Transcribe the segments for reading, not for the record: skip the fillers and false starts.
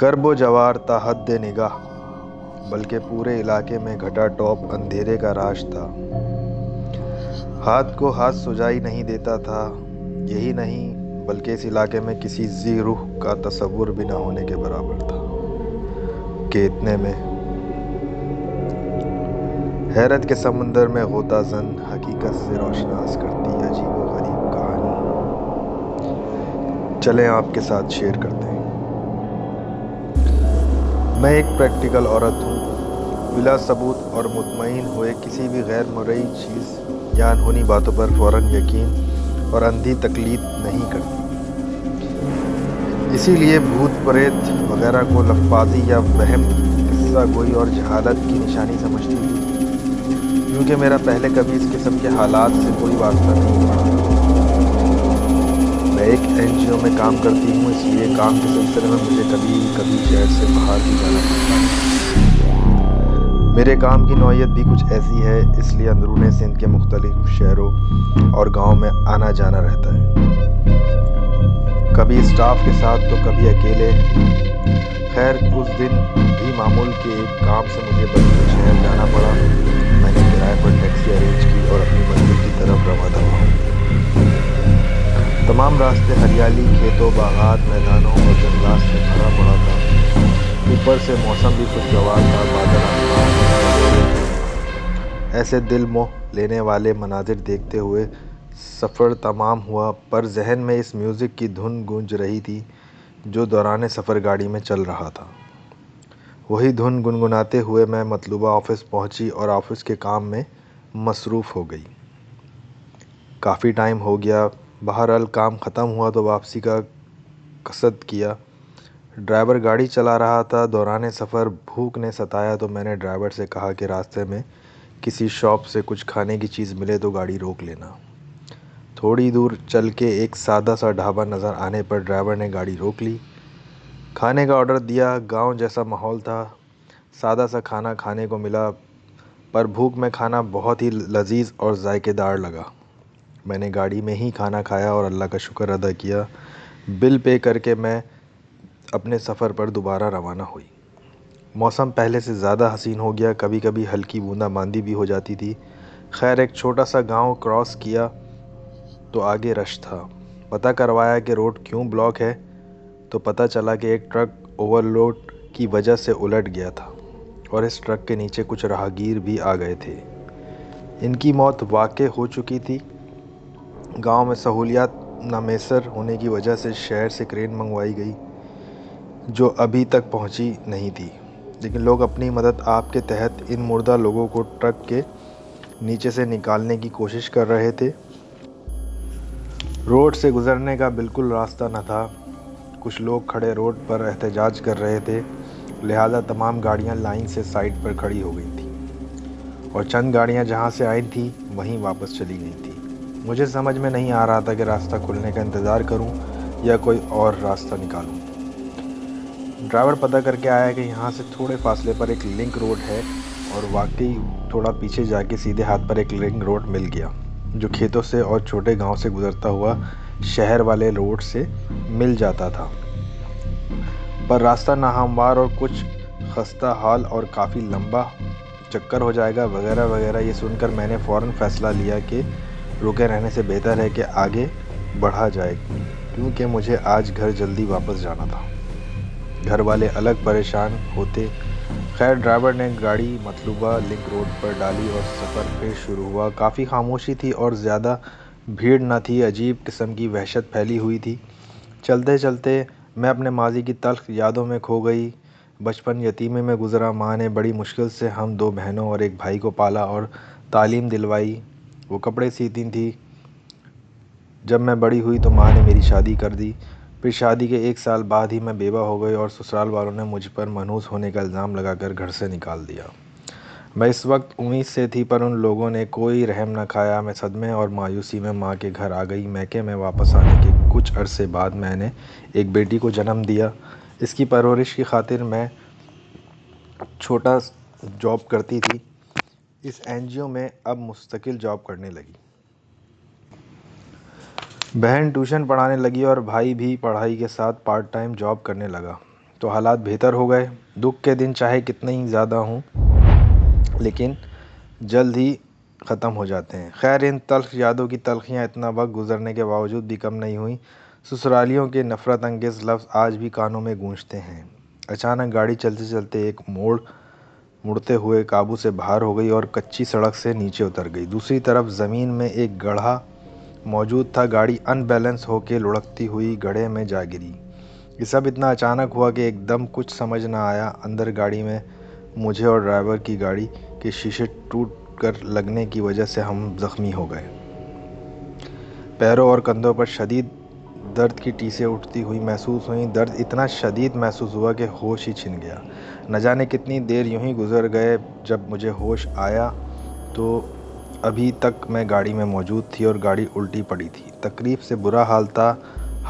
کرب و جوار تا حد نگاہ، بلکہ پورے علاقے میں گھٹا ٹاپ اندھیرے کا راج تھا۔ ہاتھ کو ہاتھ سجائی نہیں دیتا تھا۔ یہی نہیں بلکہ اس علاقے میں کسی ذی روح کا تصور بھی نہ ہونے کے برابر تھا کہ اتنے میں حیرت کے سمندر میں غوطہ زن حقیقت سے روشناس کرتی عجیب و غریب کہانی چلیں آپ کے ساتھ شیئر کرتے ہیں۔ میں ایک پریکٹیکل عورت ہوں، بلا ثبوت اور مطمئن ہوئے کسی بھی غیر مرئی چیز یا انہونی باتوں پر فوراً یقین اور اندھی تقلید نہیں کرتی۔ اسی لیے بھوت پریت وغیرہ کو لفبازی یا وہم، قصہ گوئی اور جہالت کی نشانی سمجھتی تھی، کیونکہ میرا پہلے کبھی اس قسم کے حالات سے کوئی واسطہ نہیں پڑا تھا۔ میں ایک NGO میں کام کرتی ہوں، اس لیے کام کے سلسلے میں مجھے کبھی شہر سے باہر بھی جانا پڑتا ہے۔ میرے کام کی نوعیت بھی کچھ ایسی ہے، اس لیے اندرون سندھ کے مختلف شہروں اور گاؤں میں آنا جانا رہتا ہے، کبھی اسٹاف کے ساتھ تو کبھی اکیلے۔ خیر اس دن بھی معمول کے ایک کام سے مجھے بدلے شہر جانا پڑا۔ میں نے کرائے پر ٹیکسی ارینج کی اور اپنی منزل کی طرف رواں ہوا۔ تمام راستے ہریالی، کھیتوں، باغات، میدانوں اور جنگلات سے بھرا پڑا تھا۔ اوپر سے موسم بھی خوشگوار تھا، بادل آسمان پر چھائے ہوئے تھے۔ ایسے دل موہ لینے والے مناظر دیکھتے ہوئے سفر تمام ہوا، پر ذہن میں اس میوزک کی دھن گونج رہی تھی جو دوران سفر گاڑی میں چل رہا تھا۔ وہی دھن گنگناتے ہوئے میں مطلوبہ آفس پہنچی اور آفس کے کام میں مصروف ہو گئی۔ کافی ٹائم ہو گیا، بہرحال کام ختم ہوا تو واپسی کا قصد کیا۔ ڈرائیور گاڑی چلا رہا تھا۔ دوران سفر بھوک نے ستایا تو میں نے ڈرائیور سے کہا کہ راستے میں کسی شاپ سے کچھ کھانے کی چیز ملے تو گاڑی روک لینا۔ تھوڑی دور چل کے ایک سادہ سا ڈھابا نظر آنے پر ڈرائیور نے گاڑی روک لی۔ کھانے کا آرڈر دیا۔ گاؤں جیسا ماحول تھا، سادہ سا کھانا کھانے کو ملا، پر بھوک میں کھانا بہت ہی لذیذ اور ذائقے دار لگا۔ میں نے گاڑی میں ہی کھانا کھایا اور اللہ کا شکر ادا کیا۔ بل پے کر کے میں اپنے سفر پر دوبارہ روانہ ہوئی۔ موسم پہلے سے زیادہ حسین ہو گیا، کبھی کبھی ہلکی بوندا باندی بھی ہو جاتی تھی۔ خیر ایک چھوٹا سا گاؤں کراس کیا تو آگے رش تھا۔ پتہ کروایا کہ روڈ کیوں بلاک ہے تو پتہ چلا کہ ایک ٹرک اوور لوڈ کی وجہ سے الٹ گیا تھا اور اس ٹرک کے نیچے کچھ راہگیر بھی آ گئے تھے۔ ان کی موت واقع ہو چکی تھی۔ گاؤں میں سہولیات نامیسر ہونے کی وجہ سے شہر سے کرین منگوائی گئی جو ابھی تک پہنچی نہیں تھی، لیکن لوگ اپنی مدد آپ کے تحت ان مردہ لوگوں کو ٹرک کے نیچے سے نکالنے کی کوشش کر رہے تھے۔ روڈ سے گزرنے کا بالکل راستہ نہ تھا۔ کچھ لوگ کھڑے روڈ پر احتجاج کر رہے تھے، لہذا تمام گاڑیاں لائن سے سائڈ پر کھڑی ہو گئی تھیں اور چند گاڑیاں جہاں سے آئی تھیں وہیں واپس چلی گئی تھیں۔ مجھے سمجھ میں نہیں آ رہا تھا کہ راستہ کھلنے کا انتظار کروں یا کوئی اور راستہ نکالوں۔ ڈرائیور پتہ کر کے آیا کہ یہاں سے تھوڑے فاصلے پر ایک لنک روڈ ہے اور واقعی تھوڑا پیچھے جا کے سیدھے ہاتھ پر ایک لنک روڈ مل گیا جو کھیتوں سے اور چھوٹے گاؤں سے گزرتا ہوا شہر والے روڈ سے مل جاتا تھا، پر راستہ ناہموار اور کچھ خستہ حال اور کافی لمبا، چکر ہو جائے گا وغیرہ وغیرہ۔ یہ سن کر میں نے فوراً فیصلہ لیا کہ رکے رہنے سے بہتر ہے کہ آگے بڑھا جائے، کیونکہ مجھے آج گھر جلدی واپس جانا تھا۔ گھر والے الگ پریشان ہوتے۔ خیر ڈرائیور نے گاڑی مطلوبہ لنک روڈ پر ڈالی اور سفر پھر شروع ہوا۔ کافی خاموشی تھی اور زیادہ بھیڑ نہ تھی۔ عجیب قسم کی وحشت پھیلی ہوئی تھی۔ چلتے چلتے میں اپنے ماضی کی تلخ یادوں میں کھو گئی۔ بچپن یتیمی میں گزرا۔ ماں نے بڑی مشکل سے ہم 2 بہنوں اور ایک بھائی کو پالا اور تعلیم دلوائی۔ وہ کپڑے سیتی تھی۔ جب میں بڑی ہوئی تو ماں نے میری شادی کر دی۔ پھر شادی کے 1 سال بعد ہی میں بیوہ ہو گئی اور سسرال والوں نے مجھ پر منحوس ہونے کا الزام لگا کر گھر سے نکال دیا۔ میں اس وقت امید سے تھی پر ان لوگوں نے کوئی رحم نہ کھایا۔ میں صدمے اور مایوسی میں ماں کے گھر آ گئی۔ میکے میں واپس آنے کے کچھ عرصے بعد میں نے ایک بیٹی کو جنم دیا۔ اس کی پرورش کی خاطر میں چھوٹا جاب کرتی تھی۔ اس NGO میں اب مستقل جاب کرنے لگی۔ بہن ٹیوشن پڑھانے لگی اور بھائی بھی پڑھائی کے ساتھ پارٹ ٹائم جاب کرنے لگا۔ تو حالات بہتر ہو گئے۔ دکھ کے دن چاہے کتنے ہی زیادہ ہوں لیکن جلد ہی ختم ہو جاتے ہیں۔ خیر، ان تلخ یادوں کی تلخیاں اتنا وقت گزرنے کے باوجود بھی کم نہیں ہوئیں۔ سسرالیوں کے نفرت انگیز لفظ آج بھی کانوں میں گونجتے ہیں۔ اچانک گاڑی چلتے چلتے ایک مڑتے ہوئے قابو سے باہر ہو گئی اور کچی سڑک سے نیچے اتر گئی۔ دوسری طرف زمین میں ایک گڑھا موجود تھا۔ گاڑی ان بیلنس ہو کے لڑھکتی ہوئی گڑھے میں جا گری۔ یہ سب اتنا اچانک ہوا کہ ایک دم کچھ سمجھ نہ آیا۔ اندر گاڑی میں مجھے اور ڈرائیور کی گاڑی کے شیشے ٹوٹ کر لگنے کی وجہ سے ہم زخمی ہو گئے۔ پیروں اور کندھوں پر شدید درد کی ٹیسیں اٹھتی ہوئی محسوس ہوئیں۔ درد اتنا شدید محسوس ہوا کہ ہوش ہی چھن گیا۔ نہ جانے کتنی دیر یوں ہی گزر گئے۔ جب مجھے ہوش آیا تو ابھی تک میں گاڑی میں موجود تھی اور گاڑی الٹی پڑی تھی۔ تکلیف سے برا حال تھا۔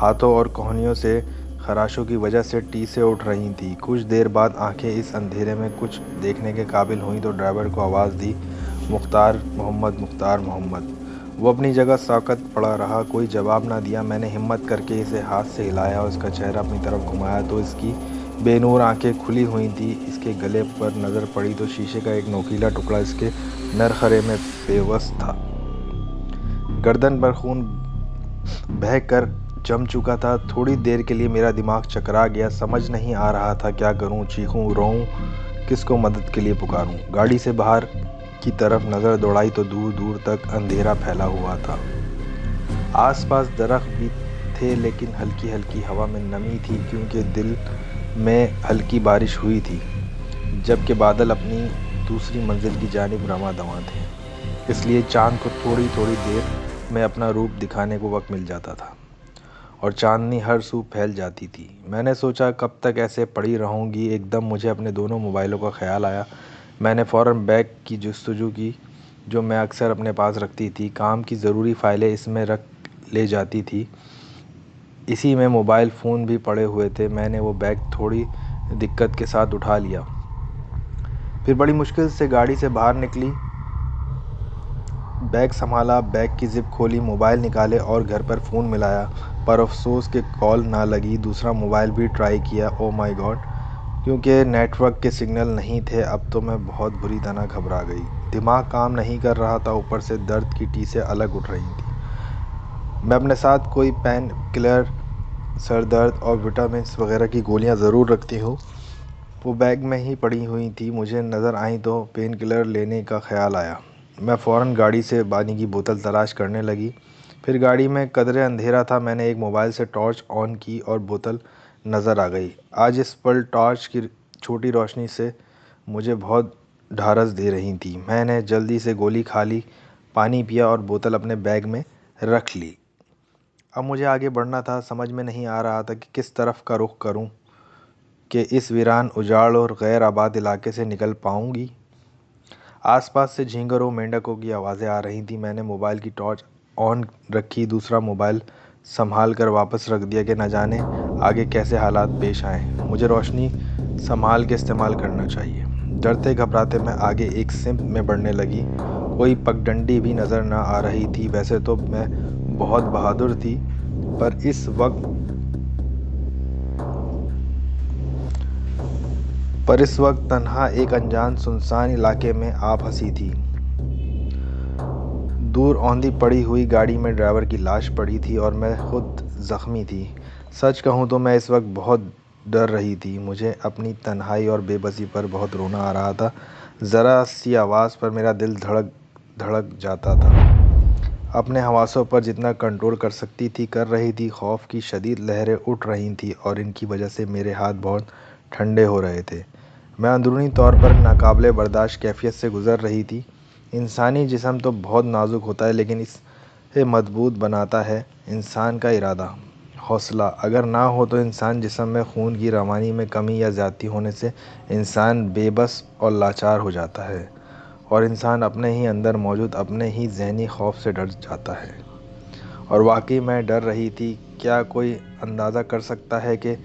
ہاتھوں اور کہنیوں سے خراشوں کی وجہ سے ٹیسیں اٹھ رہی تھیں۔ کچھ دیر بعد آنکھیں اس اندھیرے میں کچھ دیکھنے کے قابل ہوئیں تو ڈرائیور کو آواز دی، مختار محمد، مختار محمد۔ وہ اپنی جگہ ساکت پڑا رہا، کوئی جواب نہ دیا۔ میں نے ہمت کر کے اسے ہاتھ سے ہلایا اور اس کا چہرہ اپنی طرف گھمایا تو اس کی بے نور آنکھیں کھلی ہوئی تھیں۔ اس کے گلے پر نظر پڑی تو شیشے کا ایک نوکیلا ٹکڑا اس کے نرخرے میں پیوست تھا۔ گردن پر خون بہہ کر جم چکا تھا۔ تھوڑی دیر کے لیے میرا دماغ چکرا گیا۔ سمجھ نہیں آ رہا تھا کیا کروں، چیخوں، روؤں، کس کو مدد کے لیے پکاروں۔ گاڑی سے باہر کی طرف نظر دوڑائی تو دور دور تک اندھیرا پھیلا ہوا تھا۔ آس پاس درخت بھی تھے لیکن ہلکی ہلکی ہوا میں نمی تھی کیونکہ دل میں ہلکی بارش ہوئی تھی، جبکہ بادل اپنی دوسری منزل کی جانب رواں دواں تھے۔ اس لیے چاند کو تھوڑی تھوڑی دیر میں اپنا روپ دکھانے کو وقت مل جاتا تھا اور چاندنی ہر سو پھیل جاتی تھی۔ میں نے سوچا کب تک ایسے پڑی رہوں گی۔ ایک دم مجھے اپنے دونوں موبائلوں کا خیال آیا۔ میں نے فوراً بیگ کی جستجو کی جو میں اکثر اپنے پاس رکھتی تھی۔ کام کی ضروری فائلیں اس میں رکھ لے جاتی تھی۔ اسی میں موبائل فون بھی پڑے ہوئے تھے۔ میں نے وہ بیگ تھوڑی دقت کے ساتھ اٹھا لیا، پھر بڑی مشکل سے گاڑی سے باہر نکلی، بیگ سنبھالا، بیگ کی زپ کھولی، موبائل نکالے اور گھر پر فون ملایا، پر افسوس کہ کال نہ لگی۔ دوسرا موبائل بھی ٹرائی کیا، او مائی گاڈ، کیونکہ نیٹ ورک کے سگنل نہیں تھے۔ اب تو میں بہت بری طرح گھبرا گئی۔ دماغ کام نہیں کر رہا تھا، اوپر سے درد کی ٹیسیں الگ اٹھ رہی تھیں۔ میں اپنے ساتھ کوئی پین کلر، سر درد اور وٹامنس وغیرہ کی گولیاں ضرور رکھتی ہوں، وہ بیگ میں ہی پڑی ہوئی تھیں۔ مجھے نظر آئیں تو پین کلر لینے کا خیال آیا۔ میں فوراً گاڑی سے پانی کی بوتل تلاش کرنے لگی۔ پھر گاڑی میں قدرے اندھیرا تھا، میں نے ایک موبائل سے ٹارچ آن کی اور بوتل نظر آ گئی۔ آج اس پل ٹارچ کی چھوٹی روشنی سے مجھے بہت ڈھارس دے رہی تھی۔ میں نے جلدی سے گولی کھا لی، پانی پیا اور بوتل اپنے بیگ میں رکھ لی۔ اب مجھے آگے بڑھنا تھا۔ سمجھ میں نہیں آ رہا تھا کہ کس طرف کا رخ کروں کہ اس ویران، اجاڑ اور غیر آباد علاقے سے نکل پاؤں گی۔ آس پاس سے جھینگروں، مینڈکوں کی آوازیں آ رہی تھیں۔ میں نے موبائل کی ٹارچ آن رکھی، دوسرا موبائل سنبھال کر واپس رکھ دیا کہ نہ جانے آگے کیسے حالات پیش آئیں۔ مجھے روشنی سنبھال کے استعمال کرنا چاہیے۔ ڈرتے گھبراتے میں آگے ایک سمت میں بڑھنے لگی۔ کوئی پگڈنڈی بھی نظر نہ آ رہی تھی۔ ویسے تو میں بہت بہادر تھی، پر اس وقت تنہا ایک انجان سنسان علاقے میں آ پھنسی تھی۔ دور اوندھی پڑی ہوئی گاڑی میں ڈرائیور کی لاش پڑی تھی اور میں خود زخمی تھی۔ سچ کہوں تو میں اس وقت بہت ڈر رہی تھی۔ مجھے اپنی تنہائی اور بے بسی پر بہت رونا آ رہا تھا۔ ذرا سی آواز پر میرا دل دھڑک جاتا تھا۔ اپنے حواسوں پر جتنا کنٹرول کر سکتی تھی کر رہی تھی۔ خوف کی شدید لہریں اٹھ رہی تھیں اور ان کی وجہ سے میرے ہاتھ بہت ٹھنڈے ہو رہے تھے۔ میں اندرونی طور پر ناقابل برداشت کیفیت سے گزر رہی تھی۔ انسانی جسم تو بہت نازک ہوتا ہے لیکن اسے مضبوط بناتا ہے انسان کا ارادہ، حوصلہ۔ اگر نہ ہو تو انسان جسم میں خون کی روانی میں کمی یا زیادتی ہونے سے انسان بے بس اور لاچار ہو جاتا ہے اور انسان اپنے ہی اندر موجود اپنے ہی ذہنی خوف سے ڈر جاتا ہے۔ اور واقعی میں ڈر رہی تھی۔ کیا کوئی اندازہ کر سکتا ہے کہ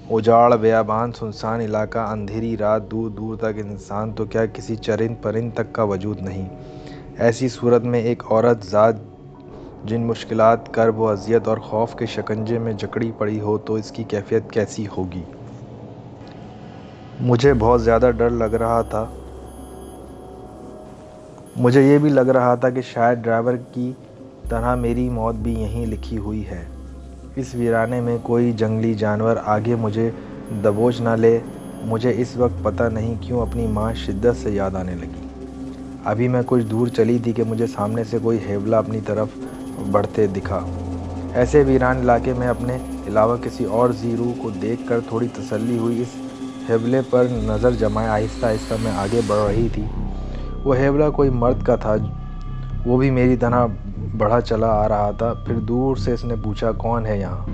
اجاڑ، بیابان، سنسان علاقہ، اندھیری رات، دور دور تک انسان تو کیا کسی چرند پرند تک کا وجود نہیں۔ ایسی صورت میں ایک عورت ذات جن مشکلات، کرب و اذیت اور خوف کے شکنجے میں جکڑی پڑی ہو تو اس کی کیفیت کیسی ہوگی؟ مجھے بہت زیادہ ڈر لگ رہا تھا۔ مجھے یہ بھی لگ رہا تھا کہ شاید ڈرائیور کی طرح میری موت بھی یہیں لکھی ہوئی ہے۔ اس ویرانے میں کوئی جنگلی جانور آگے مجھے دبوچ نہ لے۔ مجھے اس وقت پتہ نہیں کیوں اپنی ماں شدت سے یاد آنے لگی۔ ابھی میں کچھ دور چلی تھی کہ مجھے سامنے سے کوئی ہیولا اپنی طرف بڑھتے دکھا۔ ایسے ویران علاقے میں اپنے علاوہ کسی اور ذی روح کو دیکھ کر تھوڑی تسلی ہوئی۔ اس ہیولے پر نظر جمائے آہستہ آہستہ میں آگے بڑھ رہی تھی۔ وہ ہیولا کوئی مرد کا تھا، وہ بھی میری طرح بڑھا چلا آ رہا تھا۔ پھر دور سے اس نے پوچھا، کون ہے یہاں؟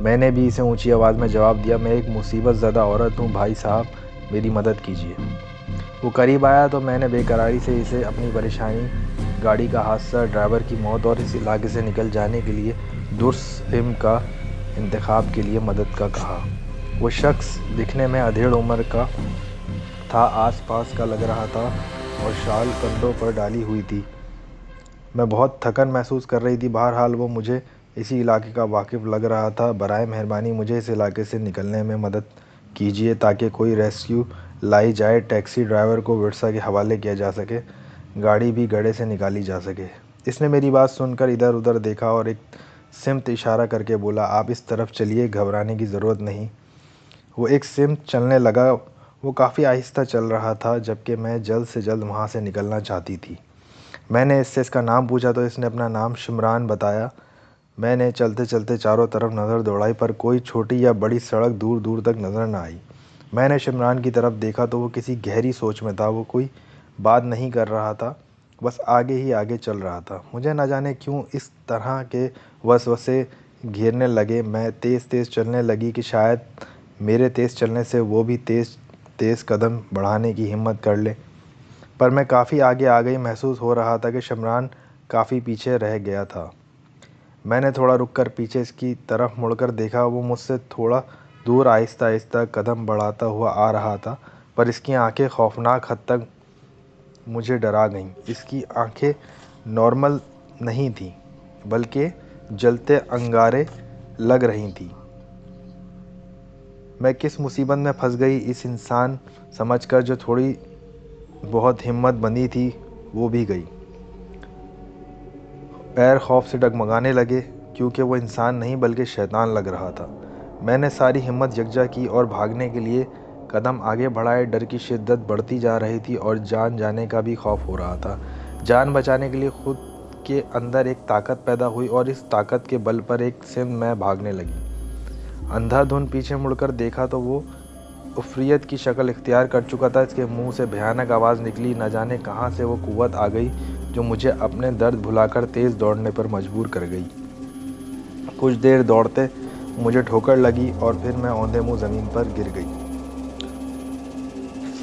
میں نے بھی اسے اونچی آواز میں جواب دیا، میں ایک مصیبت زدہ عورت ہوں بھائی صاحب، میری مدد کیجیے۔ وہ قریب آیا تو میں نے بے قراری سے اسے اپنی پریشانی، گاڑی کا حادثہ، ڈرائیور کی موت اور اس علاقے سے نکل جانے کے لیے درست کا انتخاب کے لیے مدد کا کہا۔ وہ شخص دکھنے میں ادھیڑ عمر کا تھا، آس پاس کا لگ رہا تھا اور شال کندھوں پر ڈالی ہوئی تھی۔ میں بہت تھکن محسوس کر رہی تھی۔ بہرحال وہ مجھے اسی علاقے کا واقف لگ رہا تھا۔ برائے مہربانی مجھے اس علاقے سے نکلنے میں مدد کیجیے تاکہ کوئی ریسکیو لائی جائے، ٹیکسی ڈرائیور کو ورثہ کے حوالے کیا جا سکے، گاڑی بھی گڑھے سے نکالی جا سکے۔ اس نے میری بات سن کر ادھر ادھر دیکھا اور ایک سمت اشارہ کر کے بولا، آپ اس طرف چلیے، گھبرانے کی ضرورت نہیں۔ وہ ایک سمت چلنے لگا۔ وہ کافی آہستہ چل رہا تھا جبکہ میں جلد سے جلد وہاں سے نکلنا چاہتی تھی۔ میں نے اس سے اس کا نام پوچھا تو اس نے اپنا نام شمران بتایا۔ میں نے چلتے چلتے چاروں طرف نظر دوڑائی پر کوئی چھوٹی یا بڑی سڑک دور دور تک نظر نہ آئی۔ میں نے شمران کی طرف دیکھا تو وہ کسی گہری سوچ میں تھا۔ وہ کوئی بات نہیں کر رہا تھا، بس آگے ہی آگے چل رہا تھا۔ مجھے نہ جانے کیوں اس طرح کے وسوسے گھیرنے لگے۔ میں تیز تیز چلنے لگی کہ شاید میرے تیز چلنے سے وہ بھی تیز تیز قدم بڑھانے کی ہمت کر لے، پر میں کافی آگے آ گئی۔ محسوس ہو رہا تھا کہ شمران کافی پیچھے رہ گیا تھا۔ میں نے تھوڑا رک کر پیچھے اس کی طرف مڑ کر دیکھا۔ وہ مجھ سے تھوڑا دور آہستہ آہستہ قدم بڑھاتا ہوا آ رہا تھا، پر اس کی آنکھیں خوفناک حد تک مجھے ڈرا گئیں۔ اس کی آنکھیں نارمل نہیں تھیں بلکہ جلتے انگارے لگ رہی تھیں۔ میں کس مصیبت میں پھنس گئی، اس انسان سمجھ کر جو تھوڑی بہت ہمت بندی تھی وہ بھی گئی۔ پیر خوف سے ڈگمگانے لگے کیونکہ وہ انسان نہیں بلکہ شیطان لگ رہا تھا۔ میں نے ساری ہمت یکجا کی اور بھاگنے کے لیے قدم آگے بڑھائے۔ ڈر کی شدت بڑھتی جا رہی تھی اور جان جانے کا بھی خوف ہو رہا تھا۔ جان بچانے کے لیے خود کے اندر ایک طاقت پیدا ہوئی اور اس طاقت کے بل پر ایک سمت میں بھاگنے لگی۔ اندھا دھند پیچھے مڑ کر دیکھا تو وہ عفریت کی شکل اختیار کر چکا تھا۔ اس کے منہ سے بھیانک آواز نکلی۔ نہ جانے کہاں سے وہ قوت آ گئی جو مجھے اپنے درد بھلا کر تیز دوڑنے پر مجبور کر گئی۔ کچھ دیر دوڑتے مجھے ٹھوکر لگی اور پھر میں اوندھے منہ زمین پر گر گئی۔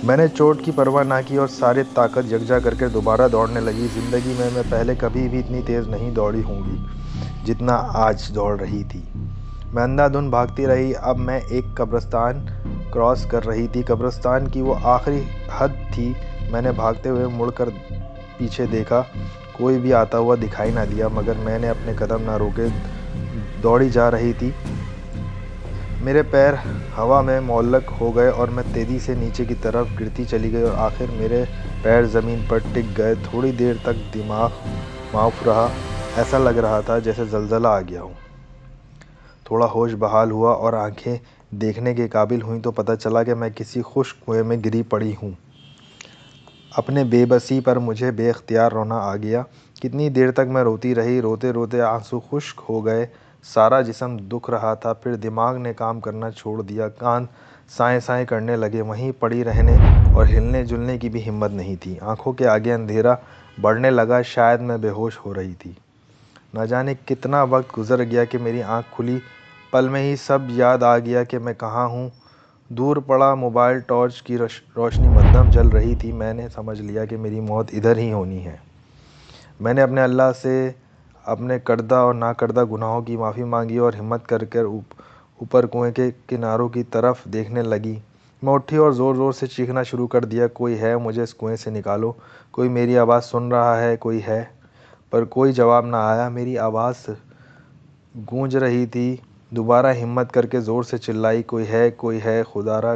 میں نے چوٹ کی پرواہ نہ کی اور ساری طاقت یکجا کر کے دوبارہ دوڑنے لگی۔ زندگی میں پہلے کبھی بھی اتنی تیز نہیں دوڑی ہوں گی جتنا آج دوڑ رہی تھی۔ میں اندھا دھند بھاگتی رہی۔ اب میں ایک قبرستان کراس کر رہی تھی۔ قبرستان کی وہ آخری حد تھی۔ میں نے بھاگتے ہوئے مڑ کر پیچھے دیکھا، کوئی بھی آتا ہوا دکھائی نہ دیا، مگر میں نے اپنے قدم نہ روکے، دوڑی جا رہی تھی۔ میرے پیر ہوا میں معلق ہو گئے اور میں تیزی سے نیچے کی طرف گرتی چلی گئی اور آخر میرے پیر زمین پر ٹک گئے۔ تھوڑی دیر تک دماغ معاف رہا، ایسا لگ رہا تھا جیسے زلزلہ آ گیا ہو۔ تھوڑا ہوش بحال ہوا اور آنکھیں دیکھنے کے قابل ہوئیں تو پتہ چلا کہ میں کسی خشک کنویں میں گری پڑی ہوں۔ اپنے بے بسی پر مجھے بے اختیار رونا آ گیا۔ کتنی دیر تک میں روتی رہی، روتے روتے آنسو خشک ہو گئے، سارا جسم دکھ رہا تھا۔ پھر دماغ نے کام کرنا چھوڑ دیا، کان سائیں سائیں کرنے لگے، وہیں پڑی رہنے اور ہلنے جلنے کی بھی ہمت نہیں تھی۔ آنکھوں کے آگے اندھیرا بڑھنے لگا، شاید میں بے ہوش ہو رہی تھی۔ نہ جانے کتنا وقت گزر گیا کہ میری آنکھ کھلی، پل میں ہی سب یاد آ گیا کہ میں کہاں ہوں۔ دور پڑا موبائل ٹارچ کی روشنی مدھم جل رہی تھی۔ میں نے سمجھ لیا کہ میری موت ادھر ہی ہونی ہے۔ میں نے اپنے اللہ سے اپنے کردہ اور نا کردہ گناہوں کی معافی مانگی اور ہمت کر کر اوپر کنویں کے کناروں کی طرف دیکھنے لگی۔ میں اٹھی اور زور زور سے چیخنا شروع کر دیا، کوئی ہے، مجھے اس کنویں سے نکالو، کوئی میری آواز سن رہا ہے، کوئی ہے؟ پر کوئی جواب نہ آیا۔ میری آواز گونج رہی تھی۔ دوبارہ ہمت کر کے زور سے چلائی، کوئی ہے، کوئی ہے، خدا را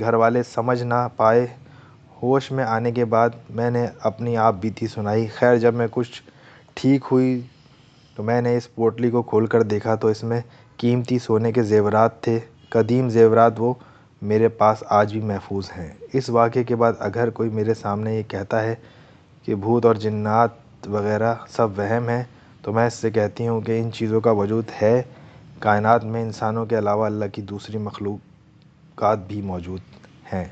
گھر والے سمجھ نہ پائے۔ ہوش میں آنے کے بعد میں نے اپنی آپ بیتی سنائی۔ خیر جب میں کچھ ٹھیک ہوئی تو میں نے اس پوٹلی کو کھول کر دیکھا تو اس میں قیمتی سونے کے زیورات تھے، قدیم زیورات، وہ میرے پاس آج بھی محفوظ ہیں۔ اس واقعے کے بعد اگر کوئی میرے سامنے یہ کہتا ہے کہ بھوت اور جنات وغیرہ سب وہم ہیں تو میں اس سے کہتی ہوں کہ ان چیزوں کا وجود ہے۔ کائنات میں انسانوں کے علاوہ اللہ کی دوسری مخلوقات بھی موجود ہیں۔